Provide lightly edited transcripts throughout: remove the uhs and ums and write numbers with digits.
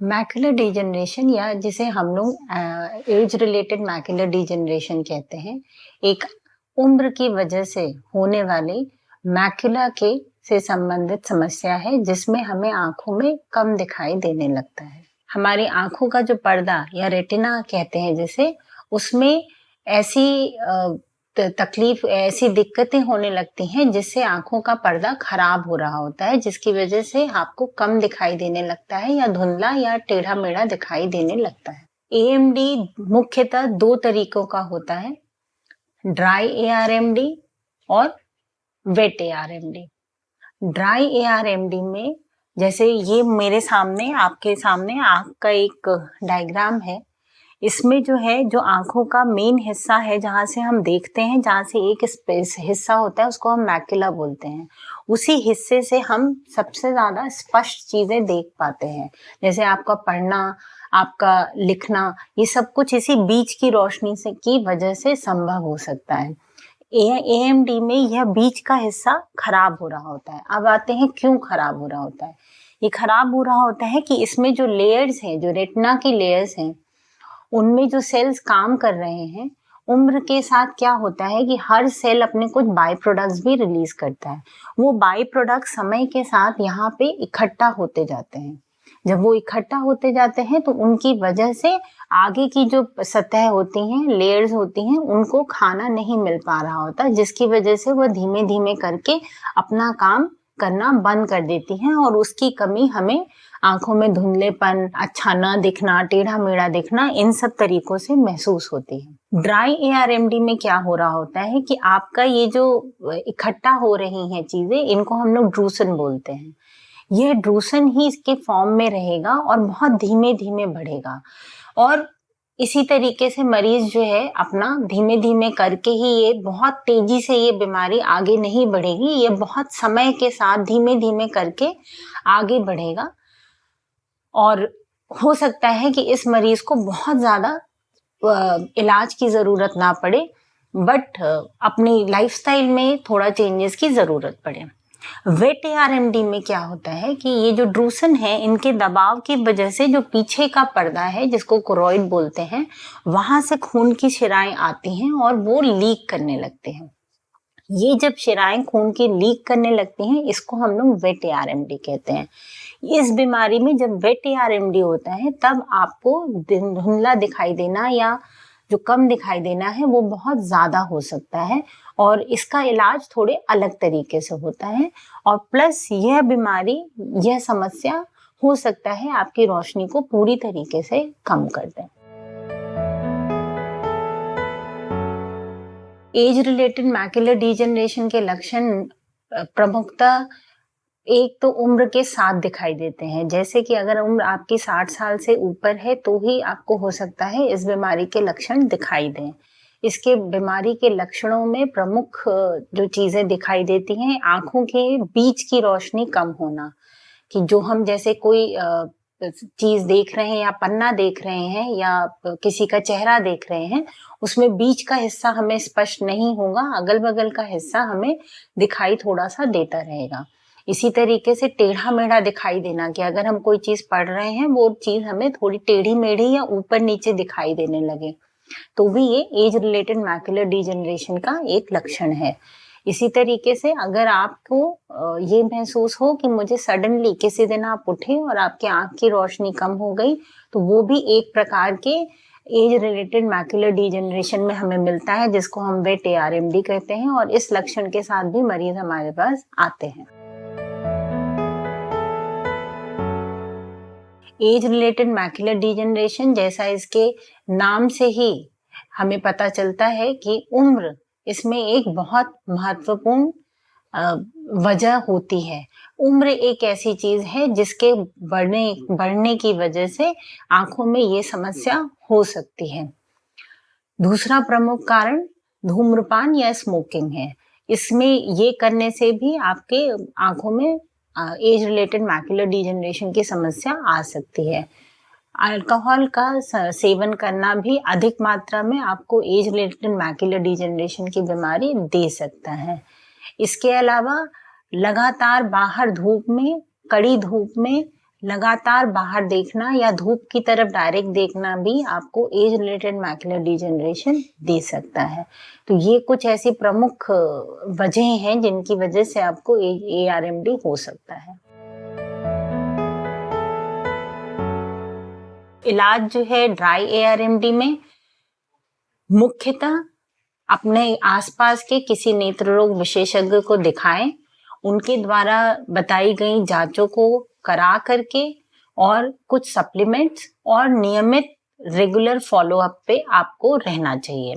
Macular degeneration या जिसे हम लोग एज रिलेटेड मैकुलर डिजनरेशन कहते हैं, एक उम्र की वजह से होने वाली मैकुला के से संबंधित समस्या है जिसमें हमें आँखों में कम दिखाई देने लगता है। हमारी आँखों का जो पर्दा या रेटिना कहते हैं जिसे, उसमें ऐसी तकलीफ ऐसी दिक्कतें होने लगती हैं जिससे आँखों का पर्दा खराब हो रहा होता है, जिसकी वजह से आपको कम दिखाई देने लगता है या धुंधला या टेढ़ा-मेढ़ा दिखाई देने लगता है। एएमडी मुख्यतः 2 तरीकों का होता है, ड्राई एआरएमडी और वेट एआरएमडी। ड्राई एआरएमडी में जैसे ये मेरे सामने आपके सामने आँख का एक डायग्राम है। इसमें जो है, जो आँखों का मेन हिस्सा है जहाँ से हम देखते हैं, जहाँ से एक स्पेस हिस्सा होता है उसको हम मैकुला बोलते हैं। उसी हिस्से से हम सबसे ज़्यादा स्पष्ट चीज़ें देख पाते हैं। जैसे आपका पढ़ना, आपका लिखना, ये सब कुछ इसी बीच की रोशनी से की वजह से संभव हो सकता है। एएमडी में यह बीच का हिस्सा खराब हो रहा होता है। अब आते हैं क्यों खराब हो रहा होता है। ये खराब हो रहा होता है कि इसमें जो लेयर्स हैं, जो रेटिना की लेयर्स हैं, उनमें जो सेल्स काम कर रहे हैं, उम्र के साथ क्या होता है कि हर सेल अपने कुछ बाय प्रोडक्ट्स भी रिलीज करता है। वो बाय प्रोडक्ट समय के साथ यहाँ पे इकट्ठा होते जाते हैं। जब वो इकट्ठा होते जाते हैं तो उनकी वजह से आगे की जो सतह होती हैं, लेयर्स होती हैं, उनको खाना नहीं मिल पा रहा होता, जिसकी वजह से वो धीमे धीमे करके अपना काम करना बंद कर देती हैं और उसकी कमी हमें आंखों में धुंधलेपन, अच्छा न दिखना, टेढ़ा-मेढ़ा दिखना, इन सब तरीकों से महसूस होती है। ड्राई एआरएमडी में क्या हो रहा होता है कि आपका ये जो इकट्ठा हो रही हैं चीजें, इनको हम लोग ड्रूसन बोलते हैं। यह ड्रूसन ही इसके फॉर्म में रहेगा और बहुत धीमे धीमे बढ़ेगा और इसी तरीके से मरीज जो है अपना धीमे धीमे करके ही, ये बहुत तेजी से ये बीमारी आगे नहीं बढ़ेगी, ये बहुत समय के साथ धीमे धीमे करके आगे बढ़ेगा और हो सकता है कि इस मरीज को बहुत ज्यादा इलाज की जरूरत ना पड़े, बट अपनी लाइफस्टाइल में थोड़ा चेंजेस की जरूरत पड़े। वेट एआरएमडी में क्या होता है कि ये जो ड्रूसन है, इनके दबाव की वजह से जो पीछे का पर्दा है जिसको कोरोइड बोलते हैं, वहां से खून की शिराएं आती हैं और वो लीक करने लगते हैं। ये जब शिराएं खून की लीक करने लगती हैं, इसको हम लोग वेट एआरएमडी कहते हैं। इस बीमारी में जब वेट एआरएमडी होता है तब आपको धुंधला दिखाई देना या जो कम दिखाई देना है वो बहुत ज्यादा हो सकता है और इसका इलाज थोड़े अलग तरीके से होता है और प्लस यह बीमारी, यह समस्या हो सकता है आपकी रोशनी को पूरी तरीके से कम कर दे। एज रिलेटेड मैकुलर डिजनरेशन के लक्षण प्रमुखतः एक तो उम्र के साथ दिखाई देते हैं। जैसे कि अगर उम्र आपकी 60 साल से ऊपर है तो ही आपको हो सकता है इस बीमारी के लक्षण दिखाई दें। इसके बीमारी के लक्षणों में प्रमुख जो चीजें दिखाई देती हैं, आंखों के बीच की रोशनी कम होना, कि जो हम जैसे कोई चीज देख रहे हैं या पन्ना देख रहे हैं या किसी का चेहरा देख रहे हैं, उसमें बीच का हिस्सा हमें स्पष्ट नहीं होगा, अगल बगल का हिस्सा हमें दिखाई थोड़ा सा देता रहेगा। इसी तरीके से टेढ़ा मेढ़ा दिखाई देना, कि अगर हम कोई चीज पढ़ रहे हैं वो चीज हमें थोड़ी टेढ़ी मेढ़ी या ऊपर नीचे दिखाई देने लगे, तो भी ये एज रिलेटेड मैकुलर डिजनरेशन का एक लक्षण है। इसी तरीके से अगर आपको ये महसूस हो कि मुझे सडनली किसी दिन आप उठे और आपकी आंख की रोशनी कम हो गई, तो वो भी एक प्रकार के एज रिलेटेड मैकुलर डिजनरेशन में हमें मिलता है, जिसको हम वेट एआरएमडी कहते हैं और इस लक्षण के साथ भी मरीज हमारे पास आते हैं। एज रिलेटेड मैकुलर डिजनरेशन, जैसा इसके नाम से ही हमें पता चलता है कि उम्र इसमें एक बहुत महत्वपूर्ण वजह होती है। उम्र एक ऐसी चीज है जिसके बढ़ने की वजह से आंखों में ये समस्या हो सकती है। दूसरा प्रमुख कारण धूम्रपान या स्मोकिंग है। इसमें ये करने से भी आपके आंखों में एज रिलेटेड मैकुलर डिजनरेशन की समस्या आ सकती है। अल्कोहल का सेवन करना भी अधिक मात्रा में आपको एज रिलेटेड मैकुलर डिजनरेशन की बीमारी दे सकता है। इसके अलावा लगातार बाहर धूप में, कड़ी धूप में लगातार बाहर देखना या धूप की तरफ डायरेक्ट देखना भी आपको एज रिलेटेड मैकुलर डिजेनरेशन दे सकता है। तो ये कुछ ऐसी प्रमुख वजह हैं जिनकी वजह से आपको ARMD हो सकता है। इलाज जो है ड्राई ARMD में मुख्यतः अपने आसपास के किसी नेत्र रोग विशेषज्ञ को दिखाएं, उनके द्वारा बताई गई जांचों को करा करके और कुछ सप्लीमेंट्स और नियमित रेगुलर फॉलोअप पे आपको रहना चाहिए।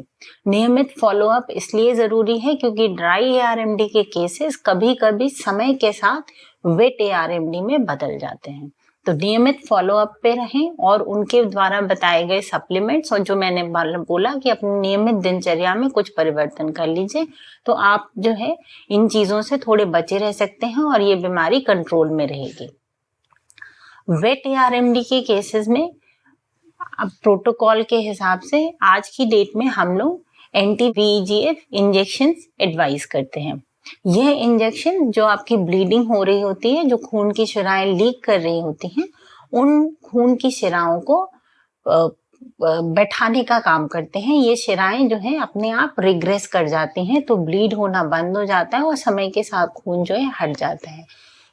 नियमित फॉलोअप इसलिए जरूरी है क्योंकि ड्राई ARMD के केसेस कभी-कभी समय के साथ वेट ARMD में बदल जाते हैं। तो नियमित फॉलोअप पे रहें और उनके द्वारा बताए गए सप्लीमेंट्स और जो मैंने बोला कि अपनी नियमित दिनचर्या में कुछ परिवर्तन कर लीजिए, तो आप जो है इन चीजों से थोड़े बचे रह सकते हैं और ये बीमारी कंट्रोल में रहेगी। वेट ARMD के केसेस में अब प्रोटोकॉल के हिसाब से आज की डेट में हम लोग anti-VEGF इंजेक्शन एडवाइस करते हैं। यह इंजेक्शन जो आपकी ब्लीडिंग हो रही होती है, जो खून की शिराएं लीक कर रही होती हैं, उन खून की शिराओं को बैठाने का काम करते हैं। ये शिराएं जो है अपने आप रिग्रेस कर जाती हैं, तो ब्लीड होना बंद हो जाता है और समय के साथ खून जो है हट जाता है।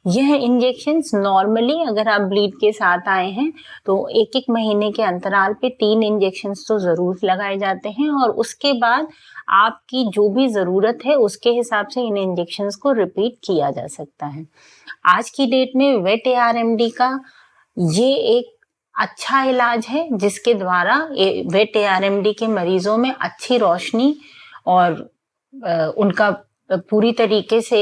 यह इंजेक्शंस नॉर्मली अगर आप ब्लीड के साथ आए हैं तो 1-1 महीने के अंतराल पे 3 इंजेक्शंस तो जरूर लगाए जाते हैं और उसके बाद आपकी जो भी जरूरत है उसके हिसाब से इन इंजेक्शंस को रिपीट किया जा सकता है। आज की डेट में वेट ARMD का ये एक अच्छा इलाज है जिसके द्वारा वेट ARMD के मरीजों में अच्छी रोशनी और उनका पूरी तरीके से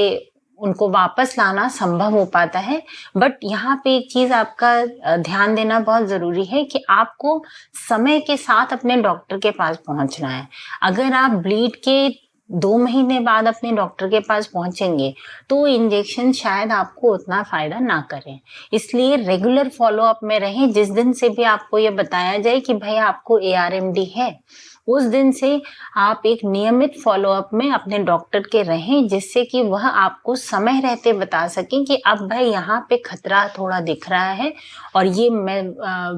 उनको वापस लाना संभव हो पाता है। बट यहाँ पे एक चीज आपका ध्यान देना बहुत जरूरी है कि आपको समय के साथ अपने डॉक्टर के पास पहुंचना है। अगर आप ब्लीड के 2 महीने बाद अपने डॉक्टर के पास पहुंचेंगे तो इंजेक्शन शायद आपको उतना फायदा ना करें। इसलिए रेगुलर फॉलोअप में रहें। जिस दिन से भी आपको ये बताया जाए कि भाई आपको ARMD है, उस दिन से आप एक नियमित फॉलोअप में अपने डॉक्टर के रहें, जिससे कि वह आपको समय रहते बता सकें कि अब भाई यहाँ पे खतरा थोड़ा दिख रहा है और ये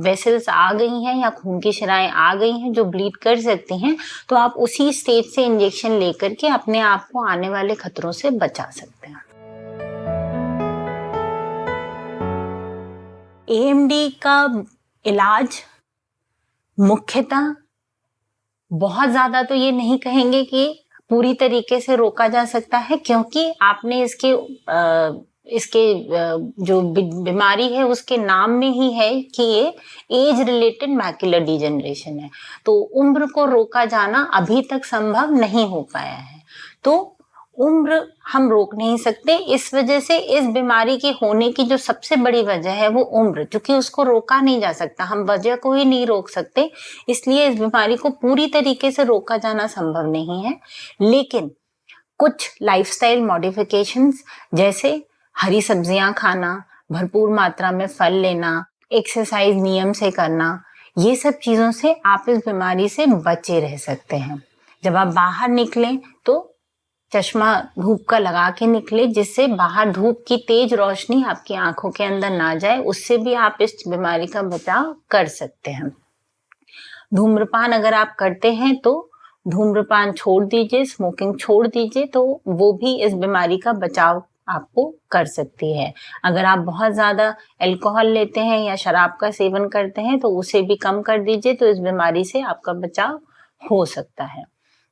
वेसल्स आ गई हैं या खून की शिराएं आ गई हैं जो ब्लीड कर सकती हैं, तो आप उसी स्टेज से इंजेक्शन लेकर के अपने आप को आने वाले खतरों से बचा सकते हैं। AMD का इलाज मुख्यतः बहुत ज्यादा तो ये नहीं कहेंगे कि पूरी तरीके से रोका जा सकता है, क्योंकि आपने इसके जो बीमारी है उसके नाम में ही है कि ये एज रिलेटेड मैकुलर डिजेनरेशन है। तो उम्र को रोका जाना अभी तक संभव नहीं हो पाया है। तो उम्र हम रोक नहीं सकते। इस वजह से इस बीमारी के होने की जो सबसे बड़ी वजह है वो उम्र, क्योंकि उसको रोका नहीं जा सकता, हम वजह को ही नहीं रोक सकते, इसलिए इस बीमारी को पूरी तरीके से रोका जाना संभव नहीं है। लेकिन कुछ लाइफस्टाइल मॉडिफिकेशंस जैसे हरी सब्जियां खाना, भरपूर मात्रा में फल लेना, एक्सरसाइज नियम से करना, ये सब चीजों से आप इस बीमारी से बचे रह सकते हैं। जब आप बाहर निकलें तो चश्मा धूप का लगा के निकले, जिससे बाहर धूप की तेज रोशनी आपकी आंखों के अंदर ना जाए, उससे भी आप इस बीमारी का बचाव कर सकते हैं। धूम्रपान अगर आप करते हैं तो धूम्रपान छोड़ दीजिए, स्मोकिंग छोड़ दीजिए, तो वो भी इस बीमारी का बचाव आपको कर सकती है। अगर आप बहुत ज्यादा अल्कोहल लेते हैं या शराब का सेवन करते हैं तो उसे भी कम कर दीजिए, तो इस बीमारी से आपका बचाव हो सकता है।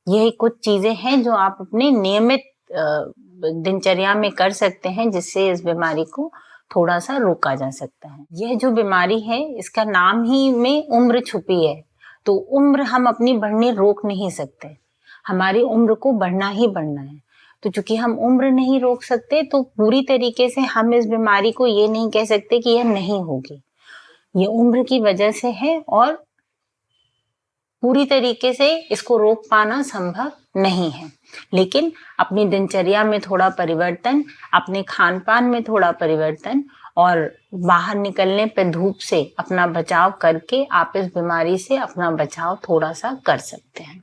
यही कुछ चीजें हैं जो आप अपने नियमित दिनचर्या में कर सकते हैं, जिससे इस बीमारी को थोड़ा सा रोका जा सकता है। यह जो बीमारी है इसका नाम ही में उम्र छुपी है, तो उम्र हम अपनी बढ़नी रोक नहीं सकते, हमारी उम्र को बढ़ना ही बढ़ना है। तो चूंकि हम उम्र नहीं रोक सकते तो पूरी तरीके से हम इस बीमारी को ये नहीं कह सकते कि यह नहीं होगी। ये उम्र की वजह से है और पूरी तरीके से इसको रोक पाना संभव नहीं है। लेकिन अपनी दिनचर्या में थोड़ा परिवर्तन, अपने खान पान में थोड़ा परिवर्तन और बाहर निकलने पे धूप से अपना बचाव करके आप इस बीमारी से अपना बचाव थोड़ा सा कर सकते हैं।